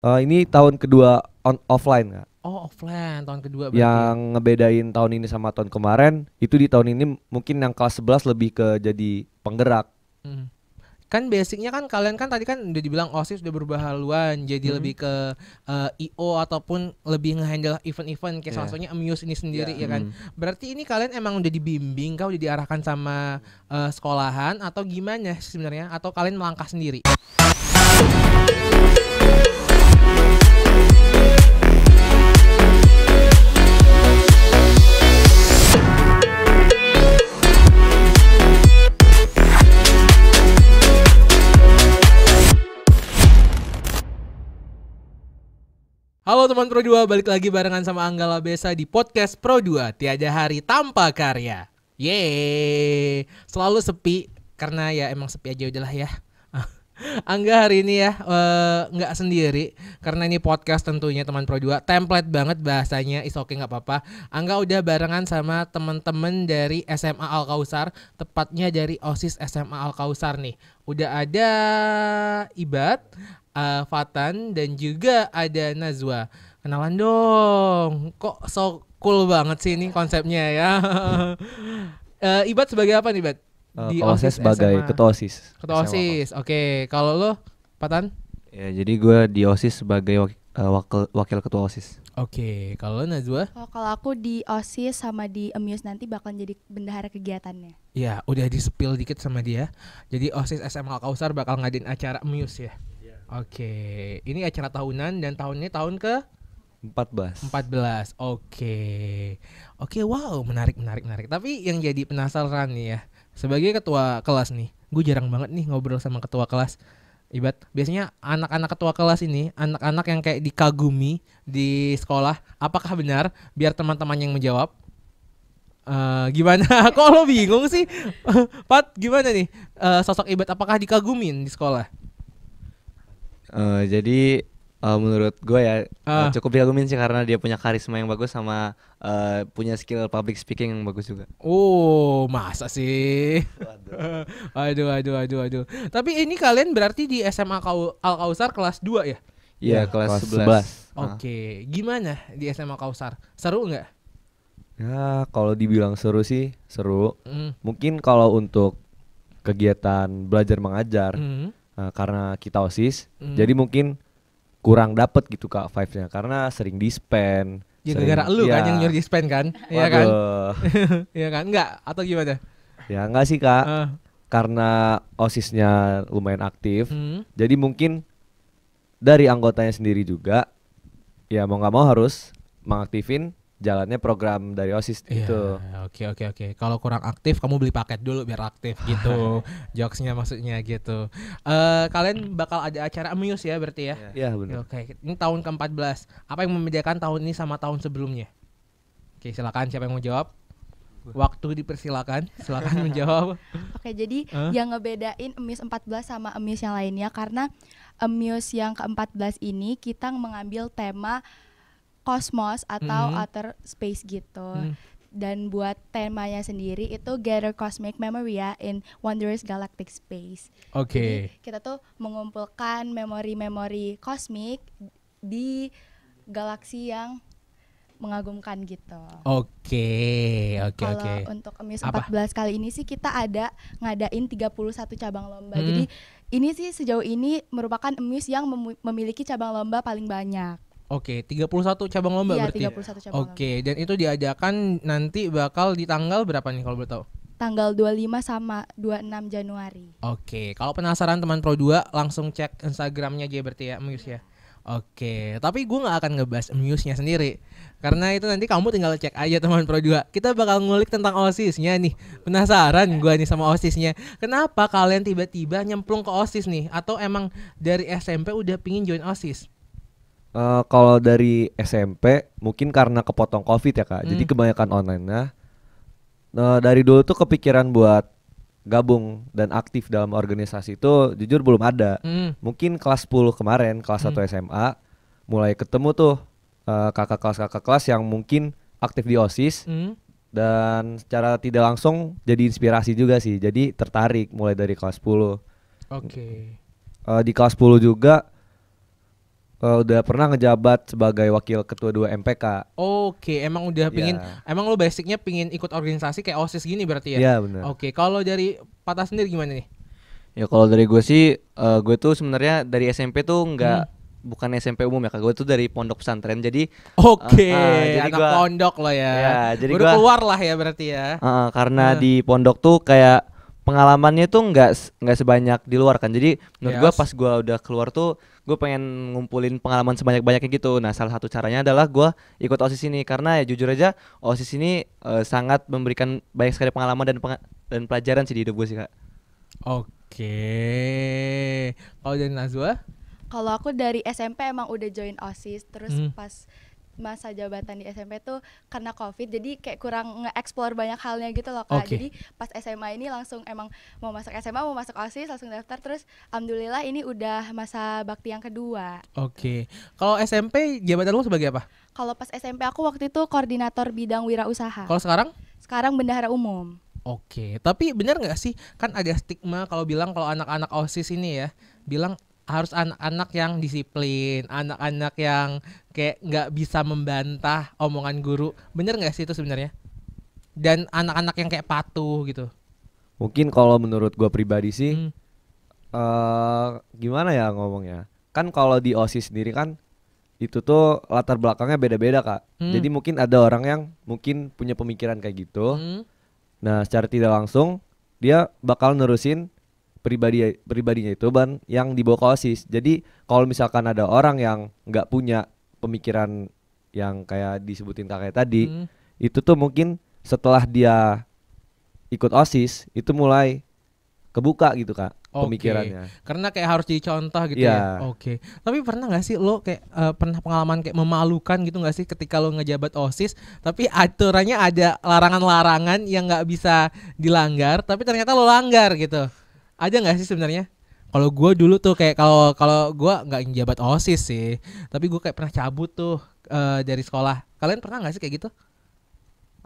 Ini tahun kedua offline Kak. Oh, offline tahun kedua berarti ya? Yang ngebedain tahun ini sama tahun kemarin itu di tahun ini mungkin yang kelas 11 lebih ke jadi penggerak. Hmm. Kan basicnya kan kalian kan tadi kan udah dibilang OSIS udah berubah haluan jadi Hmm. lebih ke IO ataupun lebih ngehandle event-event kayak salah Iya. satunya Amuse ini sendiri Iya. ya kan. Berarti ini kalian emang udah dibimbing kah udah diarahkan sama sekolahan atau gimana sebenarnya atau kalian melangkah sendiri? Halo teman Pro 2, balik lagi barengan sama Anggala Besa di podcast Pro 2, tiada hari tanpa karya. Yeay, selalu sepi karena ya emang sepi aja udahlah ya. Angga hari ini ya nggak sendiri karena ini podcast tentunya teman Pro 2 template banget bahasanya is okay nggak apa-apa. Angga udah barengan sama teman-teman dari SMA Al Kausar, tepatnya dari OSIS SMA Al Kausar nih. Udah ada Ibad, Fatan dan juga ada Nazwa. Kenalan dong. Kok so cool banget sih ini konsepnya ya. Ibad sebagai apa nih, Ibad? Di Kalau saya OSIS sebagai SMA. ketua OSIS. Ketua SMA. OSIS. Oke, kalau lo Patan? Ya, jadi gue di OSIS sebagai wakil ketua OSIS. Oke, kalau lo Nazwa? Kalau aku di OSIS sama di Amuse nanti bakalan jadi bendahara kegiatannya. Ya, udah di-spill dikit sama dia. Jadi OSIS SMA Kausar bakal ngadain acara Muse ya. Oke, ini acara tahunan dan tahunnya tahun ke 14. 14. Oke, wow, menarik. Tapi yang jadi penasaran nih ya, sebagai ketua kelas nih, gue jarang banget nih ngobrol sama ketua kelas. Ibat, biasanya anak-anak ketua kelas ini, anak-anak yang kayak dikagumi di sekolah, apakah benar? Biar teman-teman yang menjawab. Gimana? Kok lo bingung sih? Pat, gimana nih? Sosok Ibat apakah dikagumin di sekolah? Jadi menurut gue ya Ah. cukup diagumin sih karena dia punya karisma yang bagus sama punya skill public speaking yang bagus juga. Oh, masa sih? Aduh. Tapi ini kalian berarti di SMA Al Kausar kelas 2 ya? Iya, Ya, kelas kelas 11. Oke, gimana di SMA Kausar? Seru nggak? Ya, kalau dibilang seru sih seru. Mm. Mungkin kalau untuk kegiatan belajar mengajar Mm. karena kita OSIS, Mm. jadi mungkin kurang dapet gitu Kak vibes-nya karena sering di-spend. Ya sering- gara-gara lu kan ya. yang nyuruh dispen kan? Iya kan? Waduh. Iya kan? Enggak atau gimana? Ya enggak sih Kak, Ah. karena OSIS-nya lumayan aktif. Mm. Jadi mungkin dari anggotanya sendiri juga ya mau nggak mau harus mengaktifin jalannya program dari OSIS itu. Iya, oke. Kalau kurang aktif kamu beli paket dulu biar aktif gitu. Jokesnya maksudnya gitu. Kalian bakal ada acara Amuse ya berarti ya? Iya benar. Oke, ini tahun ke-14. Apa yang membedakan tahun ini sama tahun sebelumnya? Oke, silakan siapa yang mau jawab? Waktu dipersilakan, silakan menjawab. Oke, jadi Hah? yang ngebedain Amuse 14 sama Amuse yang lainnya karena Amuse yang ke-14 ini kita mengambil tema kosmos atau outer space gitu. Hmm. Dan buat temanya sendiri itu Gather Cosmic Memoria in Wondrous Galactic Space. Oke. Jadi kita tuh mengumpulkan memori-memori kosmik di galaksi yang mengagumkan gitu. Oke. Kalau untuk Amuse Apa? 14 kali ini sih kita ada ngadain 31 cabang lomba. Hmm. Jadi ini sih sejauh ini merupakan Amuse yang memiliki cabang lomba paling banyak. Oke, 31 cabang lomba Iya, berarti. 31 cabang lomba. Oke, dan itu diadakan nanti bakal di tanggal berapa nih kalau boleh tahu? Tanggal 25 sama 26 Januari. Oke, kalau penasaran teman Pro 2 langsung cek Instagramnya aja berarti ya Amuse ya. Oke, tapi gue gak akan ngebahas Amuse-nya sendiri karena itu nanti kamu tinggal cek aja teman Pro 2. Kita bakal ngulik tentang OSIS-nya nih. Penasaran gue nih sama OSIS-nya. Kenapa kalian tiba-tiba nyemplung ke OSIS nih? Atau emang dari SMP udah pingin join OSIS? Kalau dari SMP mungkin karena kepotong COVID ya Kak. Jadi kebanyakan online-nya. Dari dulu tuh kepikiran buat gabung dan aktif dalam organisasi itu jujur belum ada. Mungkin kelas 10 kemarin, kelas 1 SMA mulai ketemu tuh kakak kelas yang mungkin aktif di OSIS dan secara tidak langsung jadi inspirasi juga sih. Jadi tertarik mulai dari kelas 10. Oke. Di kelas 10 juga udah pernah ngejabat sebagai wakil ketua 2 MPK. Oke, emang udah pingin, Ya. emang lo basicnya pingin ikut organisasi kayak OSIS gini berarti ya? Iya benar. Oke, kalau dari Patah sendiri gimana nih? Ya kalau dari gue sih, gue tuh sebenarnya dari SMP tuh nggak bukan SMP umum ya kak. Gue tuh dari pondok pesantren. Jadi Oke, jadi anak gua- pondok lo ya. Ya, jadi Baru gua- keluar lah ya berarti ya. karena di pondok tuh kayak pengalamannya tuh nggak sebanyak di luar kan. Jadi menurut gue Yes. pas gue udah keluar tuh gue pengen ngumpulin pengalaman sebanyak-banyaknya gitu. Nah salah satu caranya adalah gue ikut OSIS ini karena ya jujur aja OSIS ini sangat memberikan banyak sekali pengalaman dan pelajaran sih di hidup gue sih kak. Oke. Kalau dari Nazwa? Kalau aku dari SMP emang udah join OSIS, terus Hmm. pas masa jabatan di SMP tuh karena COVID jadi kayak kurang nge-explore banyak halnya gitu loh Kak. Oke. Jadi pas SMA ini langsung emang mau masuk SMA, mau masuk OSIS langsung daftar, terus alhamdulillah ini udah masa bakti yang kedua. Oke. Kalau SMP jabatan lo sebagai apa? Kalau pas SMP aku waktu itu koordinator bidang wirausaha. Kalau sekarang? Sekarang bendahara umum. Oke, tapi benar nggak sih kan ada stigma kalau bilang kalau anak-anak OSIS ini ya bilang harus anak-anak yang disiplin, anak-anak yang kayak nggak bisa membantah omongan guru. Bener nggak sih itu sebenarnya? Dan anak-anak yang kayak patuh gitu. Mungkin kalau menurut gue pribadi sih Hmm. gimana ya ngomongnya? Kan kalau di OSIS sendiri kan itu tuh latar belakangnya beda-beda kak. Jadi mungkin ada orang yang mungkin punya pemikiran kayak gitu. Hmm. Nah secara tidak langsung dia bakal nerusin pribadinya itu ban yang dibawa ke OSIS. Jadi kalau misalkan ada orang yang nggak punya pemikiran yang kayak disebutin kakak tadi, Hmm. itu tuh mungkin setelah dia ikut OSIS itu mulai kebuka gitu kak Oke. pemikirannya. Karena kayak harus jadi contoh gitu Iya. ya. Oke. Tapi pernah nggak sih lo kayak pernah pengalaman kayak memalukan gitu nggak sih ketika lo ngejabat OSIS, tapi aturannya ada larangan-larangan yang nggak bisa dilanggar, tapi ternyata lo langgar gitu. Ada nggak sih sebenarnya? Kalau gue dulu tuh kayak kalau gue nggak ngejabat OSIS sih, tapi gue kayak pernah cabut tuh dari sekolah. Kalian pernah nggak sih kayak gitu?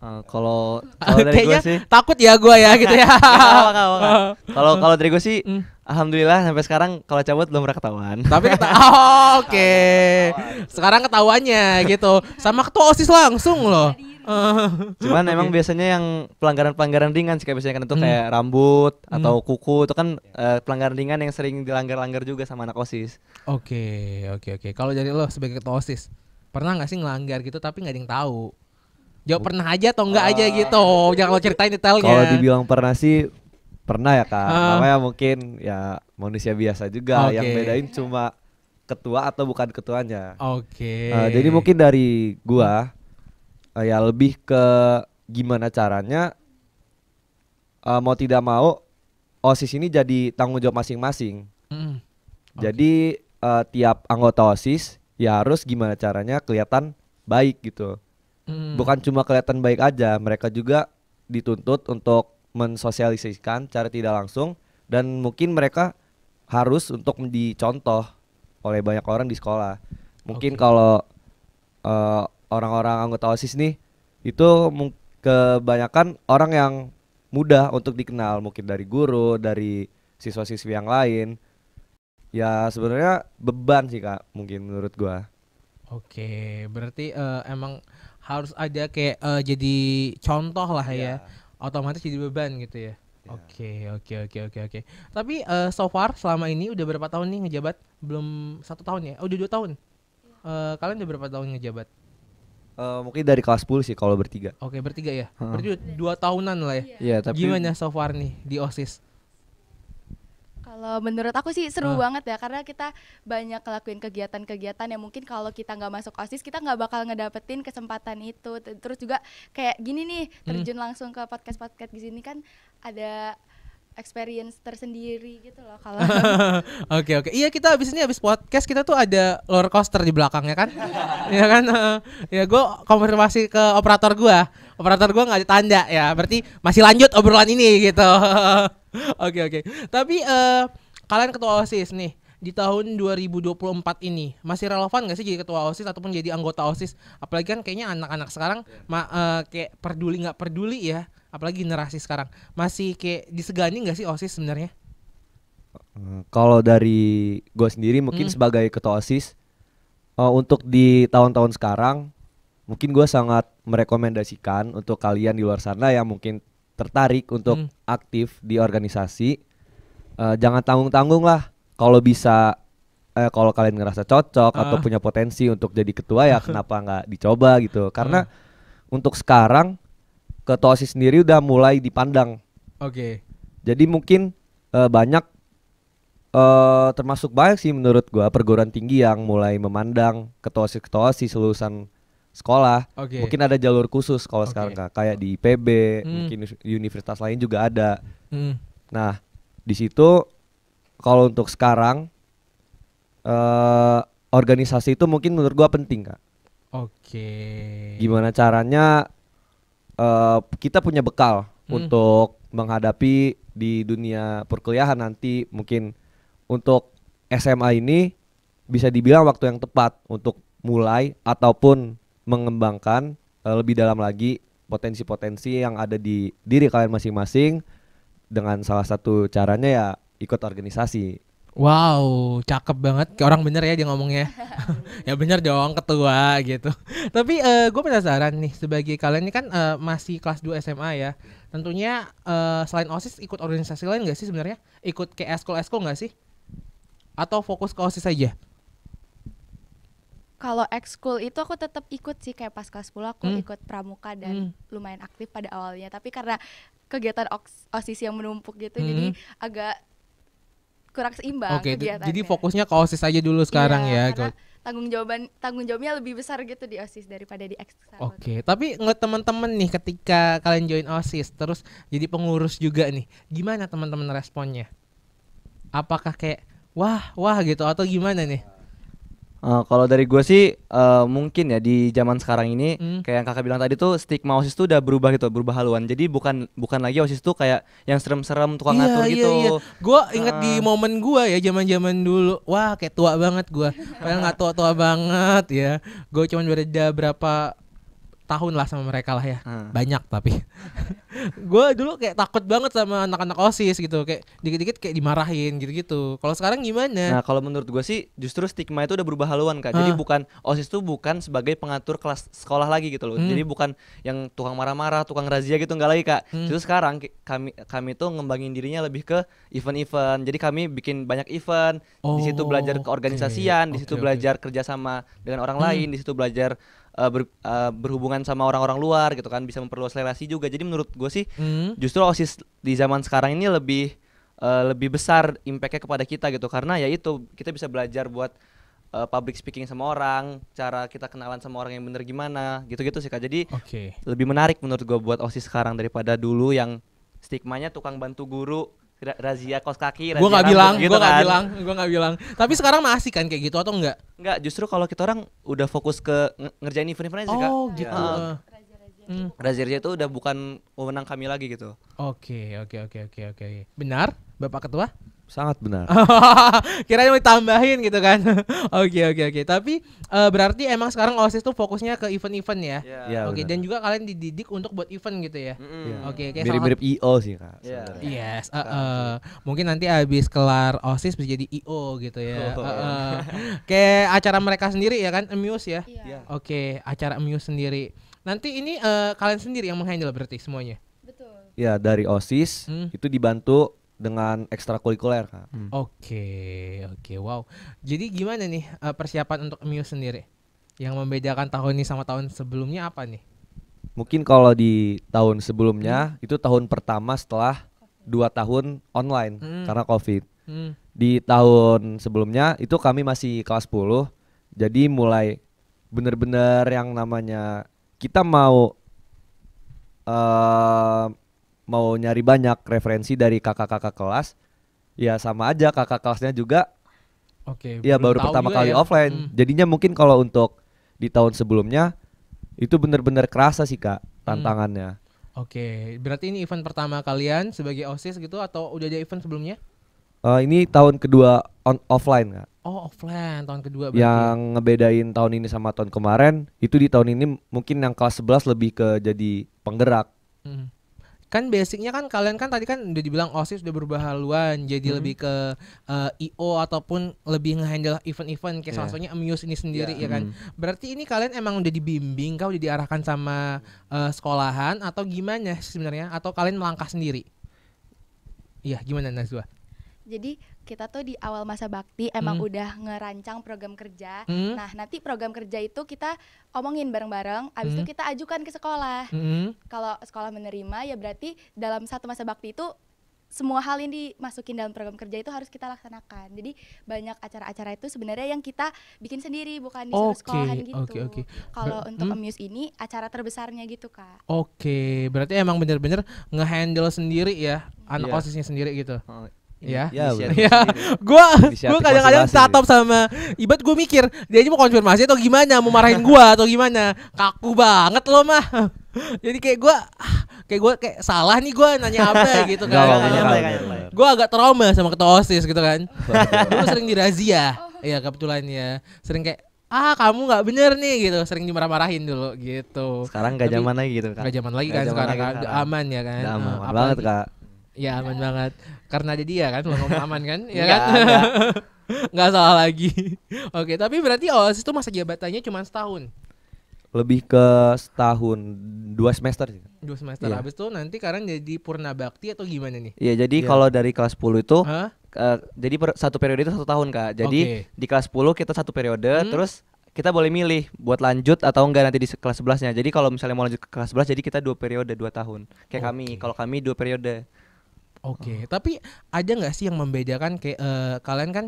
Kalau dari gue Kayaknya sih takut ya gue ya gitu ya. kalau dari gue sih Hmm. alhamdulillah sampai sekarang kalau cabut belum pernah ketahuan. Tapi oke. Sekarang ketahuannya gitu. Sama ketua OSIS langsung loh. Cuman emang biasanya yang pelanggaran-pelanggaran ringan sih kayak biasanya kan itu Hmm. kayak rambut atau kuku itu kan pelanggaran ringan yang sering dilanggar-langgar juga sama anak OSIS. Oke. Kalau dari lo sebagai ketua OSIS, pernah nggak sih ngelanggar gitu tapi nggak ada yang tahu? Jawab pernah aja atau enggak aja gitu. Jangan lo ceritain detailnya. Kalau dibilang pernah sih pernah ya kak. Ah. Namanya mungkin ya manusia biasa juga. Oke. Yang bedain cuma ketua atau bukan ketuanya. Oke. Jadi mungkin dari gua ya lebih ke gimana caranya mau tidak mau OSIS ini jadi tanggung jawab masing-masing. Mm. Jadi tiap anggota OSIS ya harus gimana caranya kelihatan baik gitu. Mm. Bukan cuma kelihatan baik aja, mereka juga dituntut untuk mensosialisasikan cara tidak langsung dan mungkin mereka harus untuk dicontoh oleh banyak orang di sekolah. Mungkin Oke. kalau orang-orang anggota OSIS nih itu kebanyakan orang yang mudah untuk dikenal, mungkin dari guru, dari siswa-siswi yang lain. Ya sebenarnya beban sih kak, mungkin menurut gua. Oke, berarti emang harus ada kayak jadi contoh lah ya. Otomatis jadi beban gitu ya. Oke. Tapi so far selama ini udah berapa tahun nih ngejabat? Belum 1 tahun ya? Oh, udah 2 tahun. Kalian udah berapa tahun ngejabat? Mungkin dari kelas 10 sih kalau bertiga. Oke, bertiga ya. Berarti 2 tahunan lah ya. Iya, tapi Gimana so far nih di OSIS? Kalau menurut aku sih seru banget ya karena kita banyak ngelakuin kegiatan-kegiatan yang mungkin kalau kita nggak masuk OSIS kita nggak bakal ngedapetin kesempatan itu. Terus juga kayak gini nih terjun langsung ke podcast di sini kan ada experience tersendiri gitu loh kalau Oke. Iya, kita abis podcast kita tuh ada roller coaster di belakangnya kan. Iya kan? Ya gue konfirmasi ke operator gue nggak ada tanda ya. Berarti masih lanjut obrolan ini gitu. Oke. Tapi kalian ketua OSIS nih di tahun 2024 ini masih relevan gak sih jadi ketua OSIS ataupun jadi anggota OSIS? Apalagi kan kayaknya anak-anak sekarang kayak peduli nggak peduli ya. Apalagi generasi sekarang masih kayak disegani gak sih OSIS sebenarnya? Kalau dari gue sendiri mungkin sebagai ketua OSIS Untuk di tahun-tahun sekarang, mungkin gue sangat merekomendasikan untuk kalian di luar sana yang mungkin tertarik untuk aktif di organisasi, jangan tanggung-tanggung lah. Kalau bisa, kalau kalian ngerasa cocok atau punya potensi untuk jadi ketua ya kenapa nggak dicoba gitu. Karena untuk sekarang ketua OSIS sendiri udah mulai dipandang. Oke. Jadi mungkin banyak, termasuk banyak sih menurut gua perguruan tinggi yang mulai memandang ketua OSIS lulusan sekolah. Oke. Mungkin ada jalur khusus kalau Oke. sekarang Kak. Kayak di IPB, mungkin universitas lain juga ada. Hmm. Nah, di situ kalau untuk sekarang organisasi itu mungkin menurut gua penting, Kak. Oke. Gimana caranya kita punya bekal untuk menghadapi di dunia perkuliahan nanti. Mungkin untuk SMA ini bisa dibilang waktu yang tepat untuk mulai ataupun mengembangkan lebih dalam lagi potensi-potensi yang ada di diri kalian masing-masing, dengan salah satu caranya ya ikut organisasi. Wow, cakep banget. Kayak orang bener ya dia ngomongnya. Ya bener dong ketua gitu. Tapi gue penasaran nih, sebagai kalian ini kan masih kelas 2 SMA ya. Tentunya selain OSIS ikut organisasi lain gak sih sebenarnya? Ikut kayak eskul-eskul gak sih? Atau fokus ke OSIS aja? Kalau ekskul itu aku tetap ikut sih, kayak pas kelas 10 aku ikut pramuka dan lumayan aktif pada awalnya. Tapi karena kegiatan OSIS yang menumpuk gitu, jadi agak kurang seimbang Oke, kegiatannya. jadi fokusnya ke OSIS aja dulu sekarang Iya, ya. karena tanggung jawabnya lebih besar gitu di OSIS daripada di ekskul. Oke, tapi ngeliat teman-teman nih ketika kalian join OSIS terus jadi pengurus juga nih, gimana teman-teman responnya? Apakah kayak wah gitu atau gimana nih? Kalau dari gue sih mungkin ya di zaman sekarang ini kayak yang kakak bilang tadi tuh stigma OSIS tuh udah berubah gitu, berubah haluan. Jadi bukan lagi OSIS tuh kayak yang serem-serem tukang ngatur gitu. Iya. Gue inget di momen gue ya zaman-zaman dulu, wah kayak tua banget gue. Padahal nggak tua-tua banget ya. Gue cuma beda berapa tahun lah sama mereka lah ya. Banyak tapi. Gue dulu kayak takut banget sama anak-anak OSIS gitu, kayak dikit-dikit kayak dimarahin gitu-gitu. Kalau sekarang gimana? Nah, kalau menurut gue sih justru stigma itu udah berubah haluan, Kak. Jadi bukan OSIS tuh bukan sebagai pengatur kelas sekolah lagi gitu loh. Jadi bukan yang tukang marah-marah, tukang razia gitu, enggak lagi, Kak. Justru sekarang kami tuh ngembangin dirinya lebih ke event-event. Jadi kami bikin banyak event. Di situ belajar keorganisasian, di situ belajar kerjasama dengan orang lain, di situ belajar berhubungan sama orang-orang luar gitu kan, bisa memperluas relasi juga. Jadi menurut gue sih justru OSIS di zaman sekarang ini lebih besar impactnya kepada kita gitu, karena ya itu kita bisa belajar buat public speaking sama orang, cara kita kenalan sama orang yang bener gimana gitu-gitu sih, Kak. Jadi lebih menarik menurut gue buat OSIS sekarang daripada dulu yang stigmanya tukang bantu guru, razia kaos kaki, razia Gue nggak rambut bilang. Tapi sekarang masih kan kayak gitu atau enggak? Enggak, justru kalau kita orang udah fokus ke ngerjain event-event aja sih, Kak. Oh gitu. Razia itu udah bukan wewenang kami lagi gitu. Oke. Benar, Bapak Ketua? Sangat benar. Kirain mau ditambahin gitu kan. Oke. Tapi berarti emang sekarang OSIS tuh fokusnya ke event-event ya. Iya, Oke, benar. dan juga kalian dididik untuk buat event gitu ya. Oke, kayak Mirip-mirip IO sih, Kak. Yes, mungkin nanti abis kelar OSIS bisa jadi IO gitu ya. Kayak acara mereka sendiri ya kan, Amuse ya. Iya. Oke, acara Amuse sendiri. Nanti ini kalian sendiri yang menghandle berarti semuanya. Betul. Ya, dari OSIS itu dibantu dengan ekstrakurikuler, Kak. Oke, wow. Jadi gimana nih persiapan untuk Amuse sendiri? Yang membedakan tahun ini sama tahun sebelumnya apa nih? Mungkin kalau di tahun sebelumnya itu tahun pertama setelah 2 tahun online karena COVID. Di tahun sebelumnya itu kami masih kelas 10. Jadi mulai bener-bener yang namanya kita mau nyari banyak referensi dari kakak-kakak kelas. Ya sama aja kakak kelasnya juga. Oke. Ya baru tahu pertama juga kali ya. offline. Jadinya mungkin kalau untuk di tahun sebelumnya itu bener-bener kerasa sih, Kak, tantangannya. Oke, berarti ini event pertama kalian sebagai OSIS gitu atau udah ada event sebelumnya? Ini tahun kedua offline, Kak. Oh, offline tahun kedua berarti. Yang ngebedain tahun ini sama tahun kemarin itu di tahun ini mungkin yang kelas 11 lebih ke jadi penggerak. kan basicnya kan kalian kan tadi kan udah dibilang OSIS udah berubah haluan jadi lebih ke IO ataupun lebih ngehandle event-event kayak salah satunya Amuse ini sendiri ya kan. Berarti ini kalian emang udah dibimbing, udah diarahkan sama sekolahan atau gimana sebenarnya, atau kalian melangkah sendiri? Iya, gimana Nazwa? Jadi kita tuh di awal masa bakti emang udah ngerancang program kerja. Nah nanti program kerja itu kita omongin bareng-bareng, abis itu kita ajukan ke sekolah. Kalau sekolah menerima ya berarti dalam satu masa bakti itu semua hal yang dimasukin dalam program kerja itu harus kita laksanakan. Jadi banyak acara-acara itu sebenarnya yang kita bikin sendiri, bukan disuruh sekolahan gitu. Kalau untuk Amuse ini acara terbesarnya gitu Kak. Oke, berarti emang bener-bener ngehandle sendiri ya anak OSISnya sendiri gitu. Ya, gue kadang-kadang tatap sama Ibat, gue mikir dia aja mau konfirmasi atau gimana, mau marahin gue atau gimana, kaku banget lo mah. Jadi kayak gue salah nih gue nanya apa gitu kan. Gue agak trauma sama ketua OSIS gitu kan. Dulu sering dirazia, ya kebetulan ya, sering kayak kamu nggak bener nih gitu, sering dimarah-marahin dulu gitu. Sekarang nggak zaman lagi gitu kan? Nggak zaman lagi kan sekarang, aman ya kan? Aman banget Kak. Ya aman banget, karena ada dia kan, lo ngomong aman kan, ya kan? Nggak salah lagi. Oke, tapi berarti OSIS itu masa jabatannya cuma setahun? Lebih ke setahun, 2 semester sih. 2 semester, habis itu nanti kalian jadi purna bakti atau gimana nih? Iya, jadi kalau dari kelas 10 itu, jadi satu periode itu 1 tahun Kak. Jadi di kelas 10 kita 1 periode, terus kita boleh milih buat lanjut atau enggak nanti di kelas 11-nya. Jadi kalau misalnya mau lanjut ke kelas 11, jadi kita 2 periode 2 tahun. Kayak kami, kalau kami 2 periode. Oke, tapi ada nggak sih yang membedakan kayak kalian kan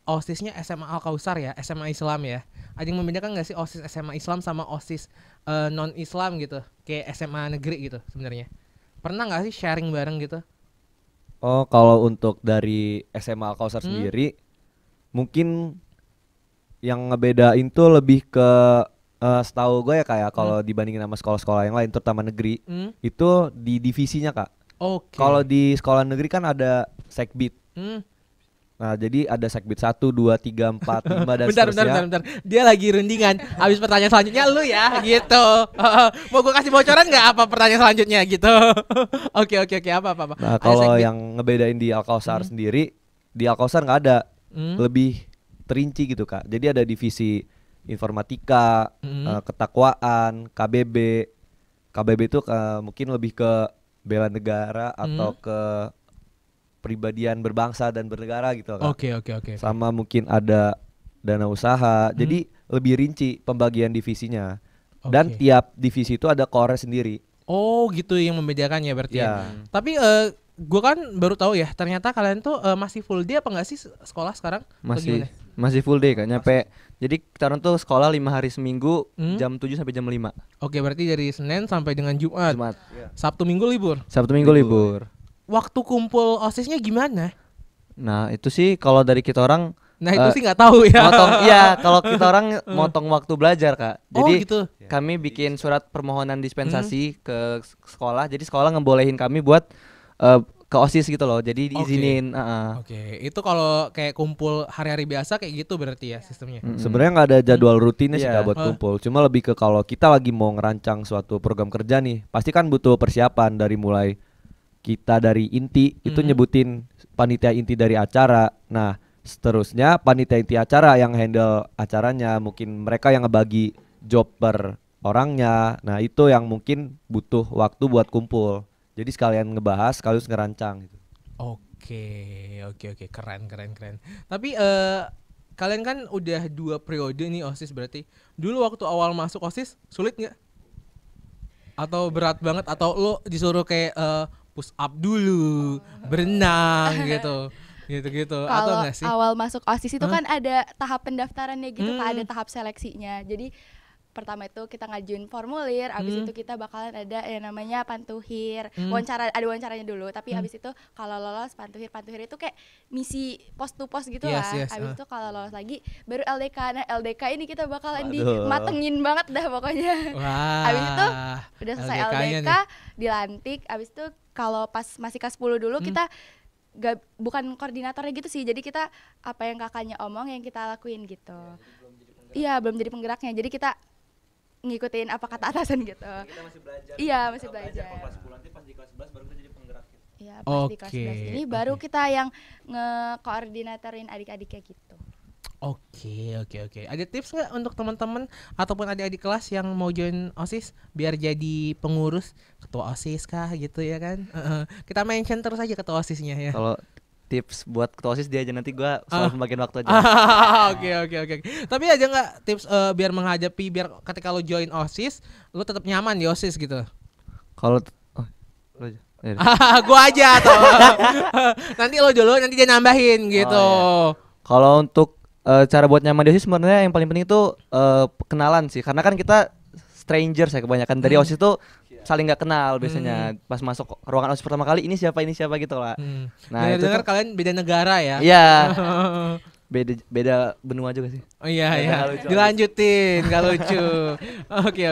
OSISnya SMA Al-Kausar ya, SMA Islam ya. Ada yang membedakan nggak sih OSIS SMA Islam sama OSIS non Islam gitu, kayak SMA negeri gitu sebenarnya? Pernah nggak sih sharing bareng gitu? Oh, kalau untuk dari SMA Al-Kausar sendiri, mungkin yang ngebedain tuh lebih ke setahu gue ya kayak kalau dibandingin sama sekolah-sekolah yang lain, terutama negeri, itu di divisinya Kak. Kalau di sekolah negeri kan ada sekbid. Nah, jadi ada sekbid 1, 2, 3, 4, 5 dan seterusnya. Bentar. Dia lagi rundingan. Habis pertanyaan selanjutnya lu ya gitu. Mau gue kasih bocoran nggak apa pertanyaan selanjutnya gitu? Oke, apa. Nah, kalau yang ngebedain di Al-Kausar sendiri, di Al-Kausar nggak ada. Lebih terinci gitu Kak. Jadi ada divisi informatika, ketakwaan, KBB. KBB itu mungkin lebih ke bela negara atau ke pribadian berbangsa dan bernegara gitu kan. Oke. Sama mungkin ada dana usaha. Jadi lebih rinci pembagian divisinya. Dan tiap divisi itu ada core sendiri. Oh gitu yang membedakan ya berarti ya. Tapi gue kan baru tahu ya, ternyata kalian tuh masih full day apa enggak sih sekolah sekarang? Masih full day kan, jadi kita tuh sekolah 5 hari seminggu, jam 7 sampai jam 5. Oke, berarti dari Senin sampai dengan Jumat. Sabtu Minggu libur. Waktu kumpul OSISnya gimana? Nah itu sih kalau dari kita orang, itu sih nggak tahu ya. Kalau kita orang motong waktu belajar Kak. Jadi gitu. kami bikin surat permohonan dispensasi ke sekolah. Jadi sekolah ngebolehin kami buat ke OSIS gitu loh. Jadi diizinin. Oke. Itu kalau kayak kumpul hari-hari biasa kayak gitu berarti ya sistemnya. Sebenarnya nggak ada jadwal rutinnya sih Kak buat kumpul. Cuma lebih ke kalau kita lagi mau ngerancang suatu program kerja nih, pasti kan butuh persiapan dari mulai kita dari inti itu nyebutin panitia inti dari acara. Nah, seterusnya panitia inti acara yang handle acaranya, mungkin mereka yang ngebagi job per orangnya. Nah, itu yang mungkin butuh waktu buat kumpul. Jadi sekalian ngebahas, sekaligus ngerancang gitu. Oke, keren. Tapi kalian kan udah 2 periode nih OSIS berarti. Dulu waktu awal masuk OSIS sulit nggak? Atau berat banget? Atau lo disuruh kayak push up dulu, berenang gitu atau enggak sih? Kalau awal masuk OSIS itu kan ada tahap pendaftarannya gitu Kak, ada tahap seleksinya. Jadi pertama itu kita ngajuin formulir, abis itu kita bakalan ada yang namanya pantuhir, ada wawancaranya dulu, tapi abis itu kalau lolos pantuhir itu kayak misi post to post gitu lah. Abis itu kalau lolos lagi baru LDK. Nah LDK ini kita bakalan dimatengin banget dah pokoknya. Abis itu udah selesai LDK dilantik, abis itu kalau pas masih kelas 10 dulu kita bukan koordinatornya gitu sih, jadi kita apa yang kakaknya omong yang kita lakuin gitu. Iya belum jadi penggeraknya, jadi kita ngikutin apa kata atasan gitu. Kita masih belajar. Iya, masih belajar. Kelas 10 nanti pas di kelas 11 baru kita jadi penggerak gitu. Iya, pas di kelas Oke, 11 ini baru kita yang ngekoordinatorin adik-adiknya gitu. Oke. Ada tips nggak untuk teman-teman ataupun adik-adik kelas yang mau join OSIS biar jadi pengurus ketua OSIS kah gitu ya kan? Kita mention terus aja ketua OSISnya ya. Kalau tips buat ketua OSIS dia aja, nanti gua soal pembagian waktu aja. Oke. Tapi ada nggak tips biar menghadapi biar ketika lo join OSIS lo tetap nyaman di OSIS gitu? Kalau lu aja. Ya udah. Gua aja atau nanti lo dulu nanti dia nambahin gitu. Kalau untuk cara buat nyaman di OSIS sebenarnya yang paling penting itu kenalan sih, karena kan kita stranger saya kebanyakan dari OSIS tuh saling nggak kenal biasanya pas masuk ruangan OSIS pertama kali ini siapa gitu lah. Nah itu dengar kalian beda negara ya? iya beda benua juga sih. Oh iya. Dilanjutin, gak lucu. Oke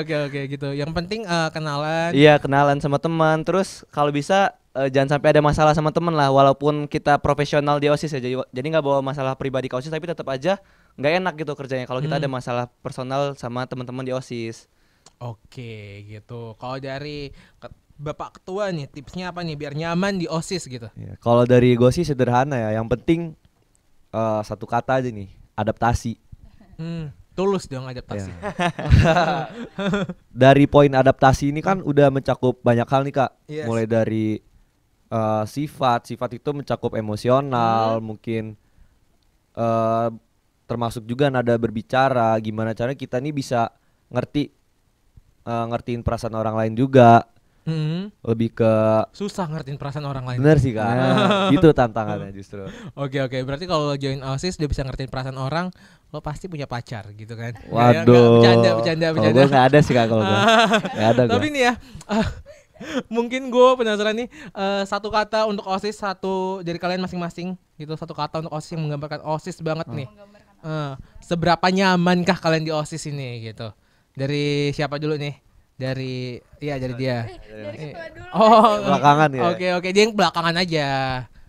gitu. Yang penting kenalan. Iya, kenalan sama teman. Terus kalau bisa jangan sampai ada masalah sama teman lah, walaupun kita profesional di OSIS ya. Jadi nggak bawa masalah pribadi ke OSIS, tapi tetap aja nggak enak gitu kerjanya kalau kita ada masalah personal sama teman-teman di OSIS. Oke, gitu. Kalau dari Bapak Ketua nih, tipsnya apa nih biar nyaman di OSIS gitu? Ya, kalau dari gue sih sederhana ya. Yang penting satu kata aja nih, adaptasi. Tulus dong adaptasi. Ya. Dari poin adaptasi ini kan udah mencakup banyak hal nih Kak. Yes. Mulai dari sifat itu mencakup emosional, mungkin termasuk juga nada berbicara. Gimana caranya kita nih bisa ngertiin perasaan orang lain juga. Lebih ke Susah ngertiin perasaan orang lain. bener sih Kak. Itu tantangannya justru. Oke. Berarti kalau lo join OSIS udah bisa ngertiin perasaan orang, lo pasti punya pacar gitu kan? Waduh. Bercanda. Kalau gue nggak ada sih Kak, kalau gue nggak ada. Tapi nih ya, mungkin gue penasaran nih, satu kata untuk OSIS, satu dari kalian masing-masing gitu, satu kata untuk OSIS yang menggambarkan OSIS banget nih. Seberapa nyamankah kalian di OSIS ini gitu? Dari siapa dulu nih? Dari dia. Dari ketua dulu. Belakangan ya. Oke, dia yang belakangan aja.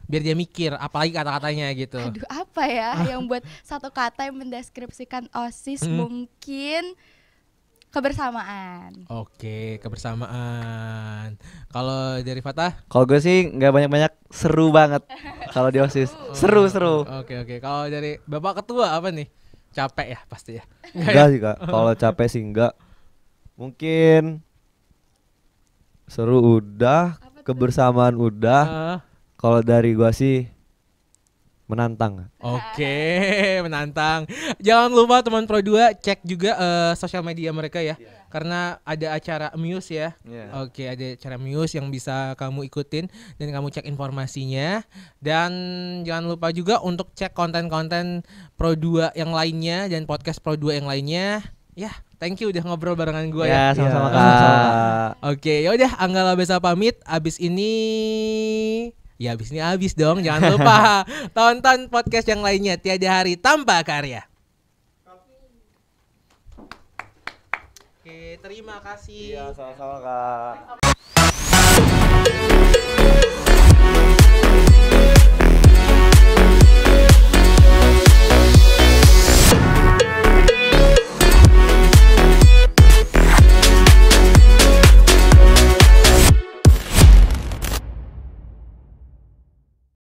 Biar dia mikir apalagi kata-katanya gitu. Aduh, apa ya yang buat satu kata yang mendeskripsikan OSIS mungkin kebersamaan. Oke, kebersamaan. Kalau dari Fatah? Kalau gue sih nggak banyak-banyak, seru banget kalau di OSIS. Seru. Oke. Kalau dari Bapak Ketua apa nih? Capek ya pasti ya. Enggak sih Kak. Kalau capek sih enggak. Mungkin seru udah, kebersamaan udah. Kalau dari gua sih menantang. Oke, menantang. Jangan lupa teman Pro 2 cek juga sosial media mereka ya. Karena ada acara Muse ya. Oke, ada acara Muse yang bisa kamu ikutin dan kamu cek informasinya. Dan jangan lupa juga untuk cek konten-konten Pro 2 yang lainnya dan podcast Pro 2 yang lainnya. Ya, thank you udah ngobrol barengan gue ya. Sama-sama Iya. Kak. Oke, yaudah Anggala Besa pamit. Abis ini dong. Jangan lupa tonton podcast yang lainnya Tiada Hari Tanpa Karya. Oke, terima kasih. Sama-sama Kak.